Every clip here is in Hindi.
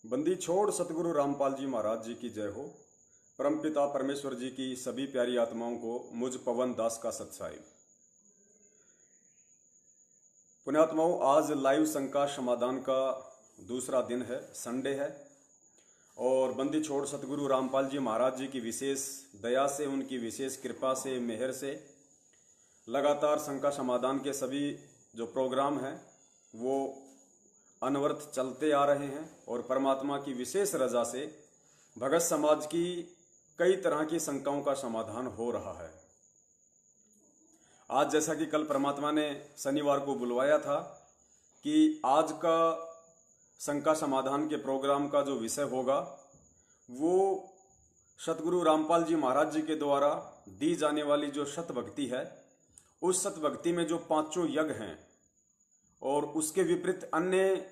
बंदी छोड़ सतगुरु रामपाल जी महाराज जी की जय हो। परमपिता परमेश्वर जी की सभी प्यारी आत्माओं को मुझ पवन दास का सत्साहिब। पुण्यात्माओं, आज लाइव शंका समाधान का दूसरा दिन है, संडे है। और बंदी छोड़ सतगुरु रामपाल जी महाराज जी की विशेष दया से, उनकी विशेष कृपा से, मेहर से लगातार शंका समाधान के सभी जो प्रोग्राम हैं वो अनवरत चलते आ रहे हैं। और परमात्मा की विशेष रजा से भगत समाज की कई तरह की शंकाओं का समाधान हो रहा है। आज जैसा कि कल परमात्मा ने शनिवार को बुलवाया था कि आज का शंका समाधान के प्रोग्राम का जो विषय होगा वो सतगुरु रामपाल जी महाराज जी के द्वारा दी जाने वाली जो सत भक्ति है, उस सत भक्ति में जो पांचों यज्ञ हैं और उसके विपरीत अन्य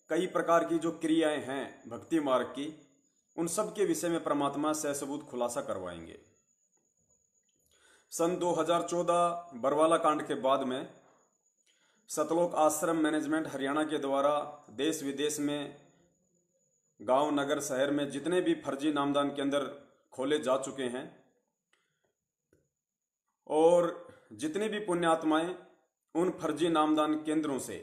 कई प्रकार की जो क्रियाएं हैं भक्ति मार्ग की, उन सब के विषय में परमात्मा सहसबूत खुलासा करवाएंगे। सन 2014 बरवाला कांड के बाद में सतलोक आश्रम मैनेजमेंट हरियाणा के द्वारा देश विदेश में, गांव नगर शहर में जितने भी फर्जी नामदान केंद्र खोले जा चुके हैं और जितनी भी पुण्यात्माएं उन फर्जी नामदान केंद्रों से,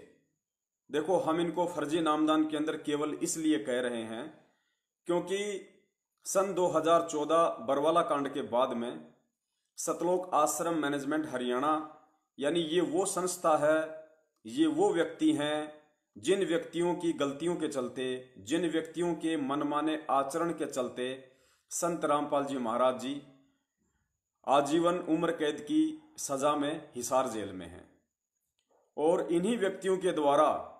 देखो हम इनको फर्जी नामदान केंद्र केवल इसलिए कह रहे हैं क्योंकि सन 2014 बरवाला कांड के बाद में सतलोक आश्रम मैनेजमेंट हरियाणा यानी ये वो संस्था है, ये वो व्यक्ति हैं जिन व्यक्तियों की गलतियों के चलते, जिन व्यक्तियों के मनमाने आचरण के चलते संत रामपाल जी महाराज जी आजीवन उम्र कैद की सजा में हिसार जेल में हैं। और इन्हीं व्यक्तियों के द्वारा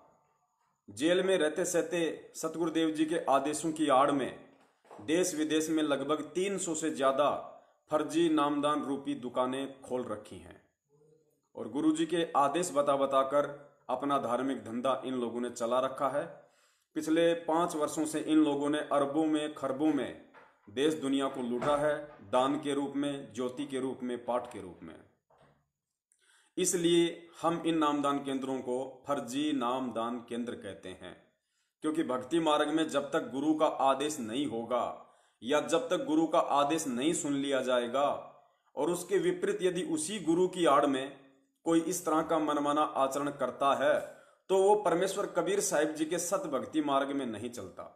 जेल में रहते सहते सतगुरुदेव जी के आदेशों की आड़ में देश विदेश में लगभग 300 से ज्यादा फर्जी नामदान रूपी दुकानें खोल रखी हैं। और गुरु जी के आदेश बता बताकर अपना धार्मिक धंधा इन लोगों ने चला रखा है। पिछले 5 वर्षों से इन लोगों ने अरबों में खरबों में देश दुनिया को लूटा है, दान के रूप में, ज्योति के रूप में, पाठ के रूप में। इसलिए हम इन नामदान केंद्रों को फर्जी नामदान केंद्र कहते हैं, क्योंकि भक्ति मार्ग में जब तक गुरु का आदेश नहीं होगा या जब तक गुरु का आदेश नहीं सुन लिया जाएगा और उसके विपरीत यदि उसी गुरु की आड़ में कोई इस तरह का मनमाना आचरण करता है तो वो परमेश्वर कबीर साहिब जी के सत भक्ति मार्ग में नहीं चलता।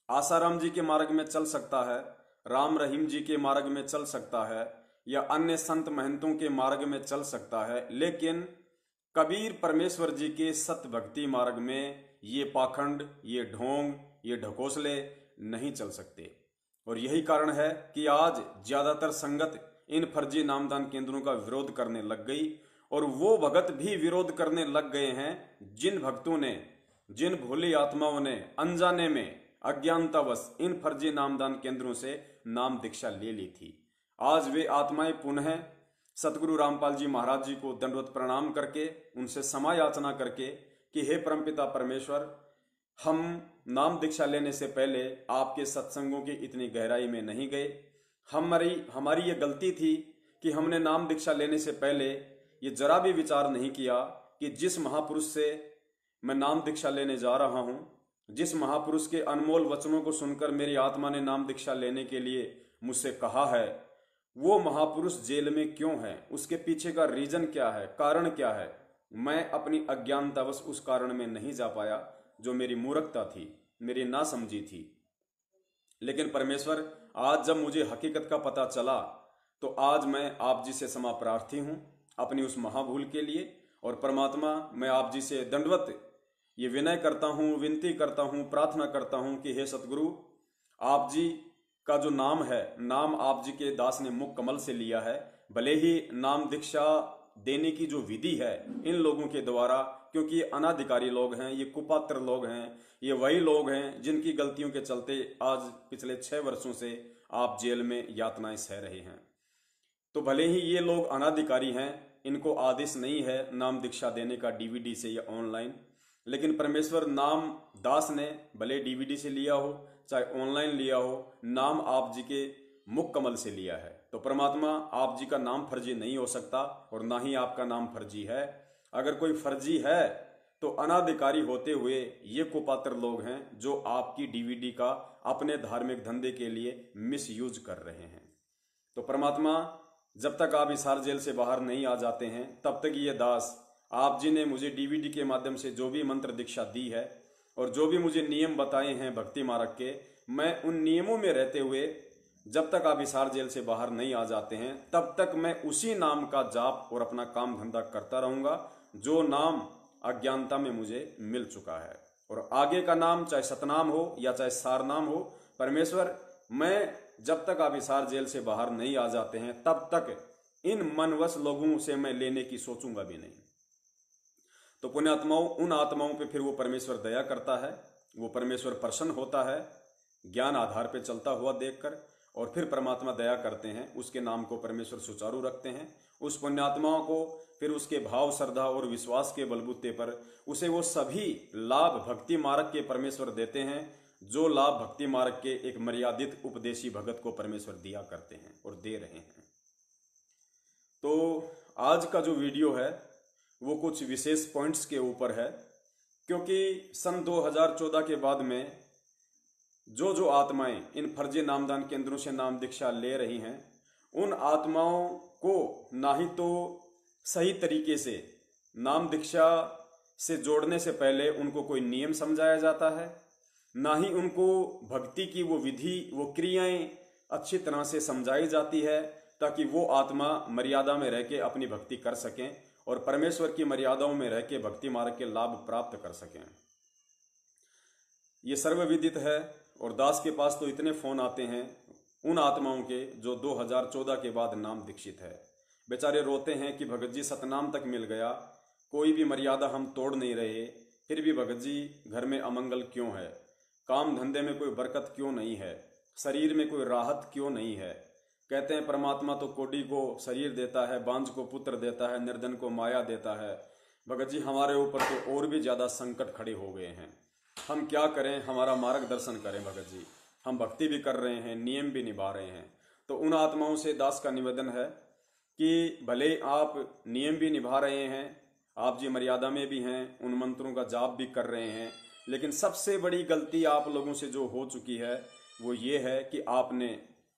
आसाराम जी के मार्ग में चल सकता है, राम रहीम जी के मार्ग में चल सकता है या अन्य संत महंतों के मार्ग में चल सकता है, लेकिन कबीर परमेश्वर जी के सत भक्ति मार्ग में ये पाखंड, ये ढोंग, ये ढकोसले नहीं चल सकते। और यही कारण है कि आज ज्यादातर संगत इन फर्जी नामदान केंद्रों का विरोध करने लग गई। और वो भगत भी विरोध करने लग गए हैं जिन भक्तों ने, जिन भोली आत्माओं ने अनजाने में, अज्ञानतावश इन फर्जी नामदान केंद्रों से नाम दीक्षा ले ली थी। आज वे आत्माएं पुनः सतगुरु रामपाल जी महाराज जी को दंडवत प्रणाम करके, उनसे क्षमा याचना करके कि हे परमपिता परमेश्वर, हम नाम दीक्षा लेने से पहले आपके सत्संगों की इतनी गहराई में नहीं गए। हमारी ये गलती थी कि हमने नाम दीक्षा लेने से पहले ये जरा भी विचार नहीं किया कि जिस महापुरुष से मैं नाम दीक्षा लेने जा रहा हूं, जिस महापुरुष के अनमोल वचनों को सुनकर मेरी आत्मा ने नाम दीक्षा लेने के लिए मुझसे कहा है, वो महापुरुष जेल में क्यों है, उसके पीछे का रीजन क्या है, कारण क्या है। मैं अपनी अज्ञानतावश उस कारण में नहीं जा पाया, जो मेरी मूर्खता थी, मेरी नासमझी थी। लेकिन परमेश्वर, आज जब मुझे हकीकत का पता चला तो आज मैं आप जी से क्षमा प्रार्थी हूं अपनी उस महाभूल के लिए। और परमात्मा, मैं आप जी से दंडवत ये विनय करता हूं, विनती करता हूं, प्रार्थना करता हूं कि हे सतगुरु, आप जी का जो नाम है, नाम आप जी के दास ने मुख कमल से लिया है। भले ही नाम दीक्षा देने की जो विधि है इन लोगों के द्वारा, क्योंकि ये अनाधिकारी लोग हैं, ये कुपात्र लोग हैं, ये वही लोग हैं जिनकी गलतियों के चलते आज पिछले 6 वर्षों से आप जेल में यातनाएं सह रहे हैं। तो भले ही ये लोग अनाधिकारी हैं, इनको आदेश नहीं है नाम दीक्षा देने का डीवीडी से या ऑनलाइन, लेकिन परमेश्वर नाम दास ने भले डीवीडी से लिया हो चाहे ऑनलाइन लिया हो, नाम आप जी के मुख कमल से लिया है। तो परमात्मा, आप जी का नाम फर्जी नहीं हो सकता और ना ही आपका नाम फर्जी है। अगर कोई फर्जी है तो अनाधिकारी होते हुए ये कुपात्र लोग हैं जो आपकी डीवीडी का अपने धार्मिक धंधे के लिए मिसयूज कर रहे हैं। तो परमात्मा, जब तक आप हिसार जेल से बाहर नहीं आ जाते हैं तब तक ये दास आप जी ने मुझे डीवीडी के माध्यम से जो भी मंत्र दीक्षा दी है और जो भी मुझे नियम बताए हैं भक्ति मार्ग के, मैं उन नियमों में रहते हुए जब तक आप हिसार जेल से बाहर नहीं आ जाते हैं तब तक मैं उसी नाम का जाप और अपना काम धंधा करता रहूंगा जो नाम अज्ञानता में मुझे मिल चुका है। और आगे का नाम चाहे सतनाम हो या चाहे सारनाम हो, परमेश्वर मैं जब तक आप हिसार जेल से बाहर नहीं आ जाते हैं तब तक इन मनवश लोगों से मैं लेने की सोचूंगा भी नहीं। तो पुण्यात्माओं, उन आत्माओं पे फिर वो परमेश्वर दया करता है, वो परमेश्वर प्रसन्न होता है ज्ञान आधार पे चलता हुआ देखकर, और फिर परमात्मा दया करते हैं, उसके नाम को परमेश्वर सुचारू रखते हैं। उस पुण्यात्माओं को फिर उसके भाव, श्रद्धा और विश्वास के बलबूते पर उसे वो सभी लाभ भक्ति मार्ग के परमेश्वर देते हैं जो लाभ भक्ति मार्ग के एक मर्यादित उपदेशी भगत को परमेश्वर दिया करते हैं और दे रहे हैं। तो आज का जो वीडियो है वो कुछ विशेष पॉइंट्स के ऊपर है, क्योंकि सन 2014 के बाद में जो आत्माएं इन फर्जी नामदान केंद्रों से नाम दीक्षा ले रही हैं, उन आत्माओं को ना ही तो सही तरीके से नाम दीक्षा से जोड़ने से पहले उनको कोई नियम समझाया जाता है, ना ही उनको भक्ति की वो विधि, वो क्रियाएं अच्छी तरह से समझाई जाती है ताकि वो आत्मा मर्यादा में रह के अपनी भक्ति कर सकें और परमेश्वर की मर्यादाओं में रह के भक्ति मार्ग के लाभ प्राप्त कर सकें। ये सर्वविदित है और दास के पास तो इतने फोन आते हैं उन आत्माओं के जो 2014 के बाद नाम दीक्षित है। बेचारे रोते हैं कि भगत जी सतनाम तक मिल गया, कोई भी मर्यादा हम तोड़ नहीं रहे, फिर भी भगत जी घर में अमंगल क्यों है, काम धंधे में कोई बरकत क्यों नहीं है, शरीर में कोई राहत क्यों नहीं है। कहते हैं परमात्मा तो कोडी को शरीर देता है, बांझ को पुत्र देता है, निर्धन को माया देता है। भगत जी हमारे ऊपर तो और भी ज्यादा संकट खड़े हो गए हैं, हम क्या करें, हमारा मार्गदर्शन करें भगत जी। हम भक्ति भी कर रहे हैं, नियम भी निभा रहे हैं। तो उन आत्माओं से दास का निवेदन है कि भले आप नियम भी निभा रहे हैं, आप जी मर्यादा में भी हैं, उन मंत्रों का जाप भी कर रहे हैं, लेकिन सबसे बड़ी गलती आप लोगों से जो हो चुकी है वो ये है कि आपने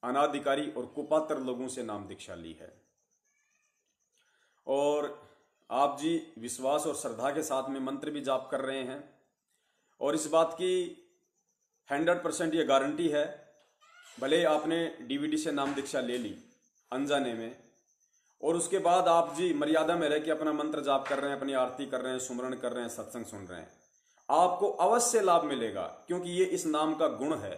अनाधिकारी और कुपात्र लोगों से नाम दीक्षा ली है और आप जी विश्वास और श्रद्धा के साथ में मंत्र भी जाप कर रहे हैं। और इस बात की 100% ये गारंटी है, भले आपने डीवीडी से नाम दीक्षा ले ली अनजाने में और उसके बाद आप जी मर्यादा में रह के अपना मंत्र जाप कर रहे हैं, अपनी आरती कर रहे हैं, सुमरण कर रहे हैं, सत्संग सुन रहे हैं, आपको अवश्य लाभ मिलेगा, क्योंकि ये इस नाम का गुण है।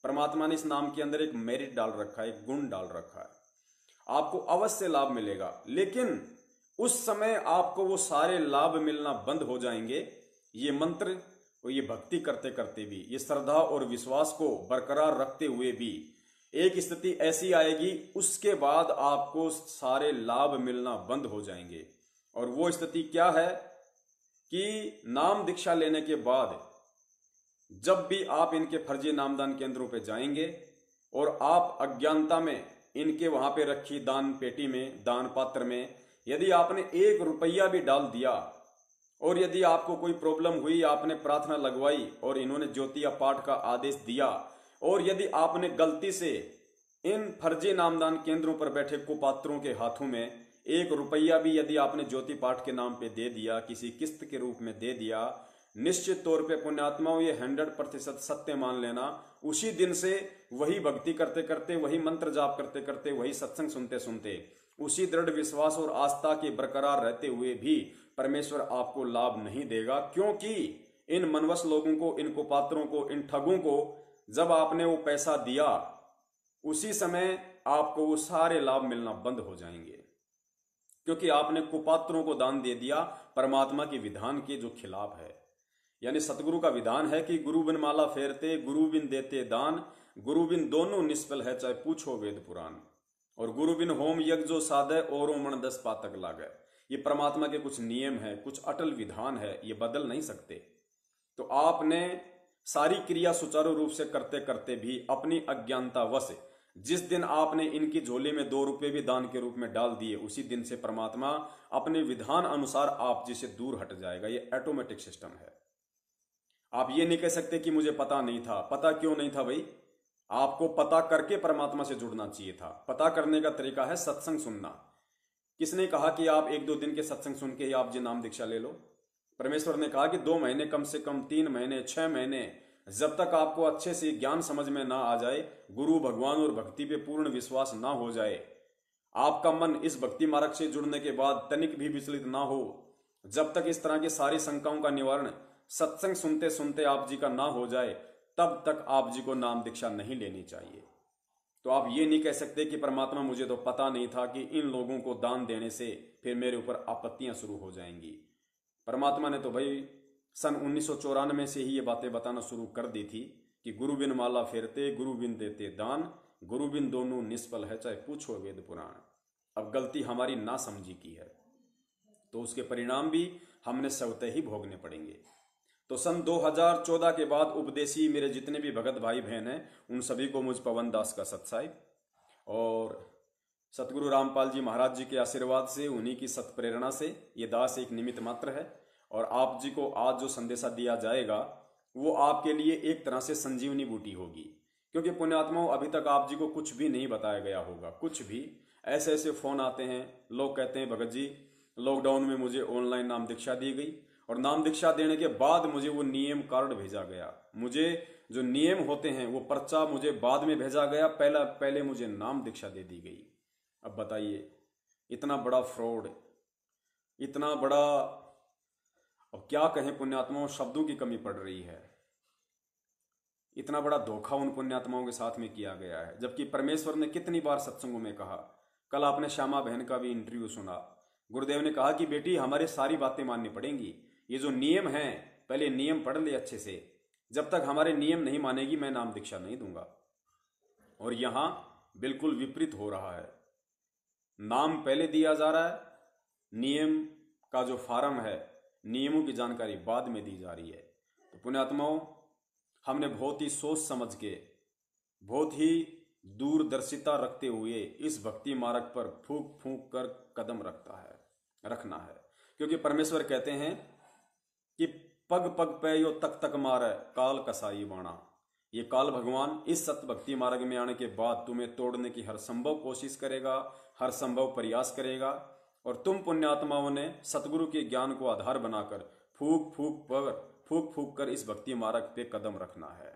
परमात्मा ने इस नाम के अंदर एक मेरिट डाल रखा है, एक गुण डाल रखा है, आपको अवश्य लाभ मिलेगा। लेकिन उस समय आपको वो सारे लाभ मिलना बंद हो जाएंगे। ये मंत्र और ये भक्ति करते करते भी, ये श्रद्धा और विश्वास को बरकरार रखते हुए भी एक स्थिति ऐसी आएगी, उसके बाद आपको सारे लाभ मिलना बंद हो जाएंगे। और वो स्थिति क्या है कि नाम दीक्षा लेने के बाद जब भी आप इनके फर्जी नामदान केंद्रों पे जाएंगे और आप अज्ञानता में इनके वहां पे रखी दान पेटी में, दान पात्र में यदि आपने 1 रुपया भी डाल दिया और यदि आपको कोई प्रॉब्लम हुई, आपने प्रार्थना लगवाई और इन्होंने ज्योतिया पाठ का आदेश दिया, और यदि आपने गलती से इन फर्जी नामदान केंद्रों पर बैठे कुपात्रों के हाथों में 1 रुपया भी यदि आपने ज्योति पाठ के नाम पे दे दिया, किसी किस्त के रूप में दे दिया, निश्चित तौर पे पुण्यात्माओं ये 100% सत्य मान लेना, उसी दिन से वही भक्ति करते करते, वही मंत्र जाप करते करते, वही सत्संग सुनते सुनते, उसी दृढ़ विश्वास और आस्था के बरकरार रहते हुए भी परमेश्वर आपको लाभ नहीं देगा। क्योंकि इन मनवश लोगों को, इन कुपात्रों को, इन ठगों को जब आपने वो पैसा दिया, उसी समय आपको वो सारे लाभ मिलना बंद हो जाएंगे, क्योंकि आपने कुपात्रों को दान दे दिया परमात्मा के विधान के जो खिलाफ है। यानी सतगुरु का विधान है कि गुरु बिन माला फेरते, गुरु बिन देते दान, गुरु बिन दोनों निष्फल है, चाहे पूछो वेद पुराण, और गुरु बिन होम यज्ञ जो साधे और मन 10 पातक लागे। ये परमात्मा के कुछ नियम है, कुछ अटल विधान है, ये बदल नहीं सकते। तो आपने सारी क्रिया सुचारू रूप से करते करते भी अपनी अज्ञानता वश जिस दिन आपने इनकी झोली में 2 रुपए भी दान के रूप में डाल दिए, उसी दिन से परमात्मा अपने विधान अनुसार आप जी से दूर हट जाएगा। ये ऑटोमेटिक सिस्टम है। आप ये नहीं कह सकते कि मुझे पता नहीं था। पता क्यों नहीं था भाई? आपको पता करके परमात्मा से जुड़ना चाहिए था। पता करने का तरीका है सत्संग सुनना। किसने कहा कि आप 1-2 दिन के सत्संग सुन के ही आप जी नाम दीक्षा ले लो? परमेश्वर ने कहा कि 2 महीने, कम से कम 3 महीने, 6 महीने, जब तक आपको अच्छे से ज्ञान समझ में ना आ जाए, गुरु भगवान और भक्ति पे पूर्ण विश्वास ना हो जाए, आपका मन इस भक्ति मार्ग से जुड़ने के बाद तनिक भी विचलित ना हो, जब तक इस तरह की सारी शंकाओं का निवारण सत्संग सुनते सुनते आप जी का ना हो जाए, तब तक आप जी को नाम दीक्षा नहीं लेनी चाहिए। तो आप ये नहीं कह सकते कि परमात्मा मुझे तो पता नहीं था कि इन लोगों को दान देने से फिर मेरे ऊपर आपत्तियां शुरू हो जाएंगी। परमात्मा ने तो भाई सन 1994 से ही ये बातें बताना शुरू कर दी थी कि गुरु बिन माला फेरते, गुरु बिन देते दान, गुरु बिन दोनों निष्फल है, चाहे पूछो वेद पुराण। अब गलती हमारी ना समझी की है, तो उसके परिणाम भी हमने स्वतः ही भोगने पड़ेंगे। तो सन 2014 के बाद उपदेशी मेरे जितने भी भगत भाई बहन हैं, उन सभी को मुझ पवन दास का सत्साई और सतगुरु रामपाल जी महाराज जी के आशीर्वाद से, उन्हीं की सत प्रेरणा से ये दास एक निमित्त मात्र है। और आप जी को आज जो संदेशा दिया जाएगा वो आपके लिए एक तरह से संजीवनी बूटी होगी, क्योंकि पुण्यात्माओं अभी तक आप जी को कुछ भी नहीं बताया गया होगा। कुछ भी ऐसे ऐसे फोन आते हैं, लोग कहते हैं भगत जी लॉकडाउन में मुझे ऑनलाइन नाम दीक्षा दी गई और नाम दीक्षा देने के बाद मुझे वो नियम कार्ड भेजा गया। मुझे जो नियम होते हैं वो पर्चा मुझे बाद में भेजा गया, पहले मुझे नाम दीक्षा दे दी गई। अब बताइए, इतना बड़ा फ्रॉड, इतना बड़ा, अब क्या कहें पुण्यात्माओं, शब्दों की कमी पड़ रही है। इतना बड़ा धोखा उन पुण्यात्माओं के साथ में किया गया है, जबकि परमेश्वर ने कितनी बार सत्संगों में कहा। कल आपने श्यामा बहन का भी इंटरव्यू सुना। गुरुदेव ने कहा कि बेटी हमारी सारी बातें माननी पड़ेंगी, ये जो नियम हैं पहले नियम पढ़ ले अच्छे से, जब तक हमारे नियम नहीं मानेगी मैं नाम दीक्षा नहीं दूंगा। और यहां बिल्कुल विपरीत हो रहा है। नाम पहले दिया जा रहा है, नियम का जो फार्म है, नियमों की जानकारी बाद में दी जा रही है। तो पुण्यात्माओं, हमने बहुत ही सोच समझ के, बहुत ही दूरदर्शिता रखते हुए इस भक्ति मार्ग पर फूंक फूंक कर कदम रखना है। क्योंकि परमेश्वर कहते हैं कि पग पग पे यो तक तक मारे काल कसाई बाणा। ये काल भगवान इस सत्य भक्ति मार्ग में आने के बाद तुम्हें तोड़ने की हर संभव कोशिश करेगा, हर संभव प्रयास करेगा। और तुम पुण्यात्माओं ने सतगुरु के ज्ञान को आधार बनाकर फूक फूक कर इस भक्ति मार्ग पे कदम रखना है।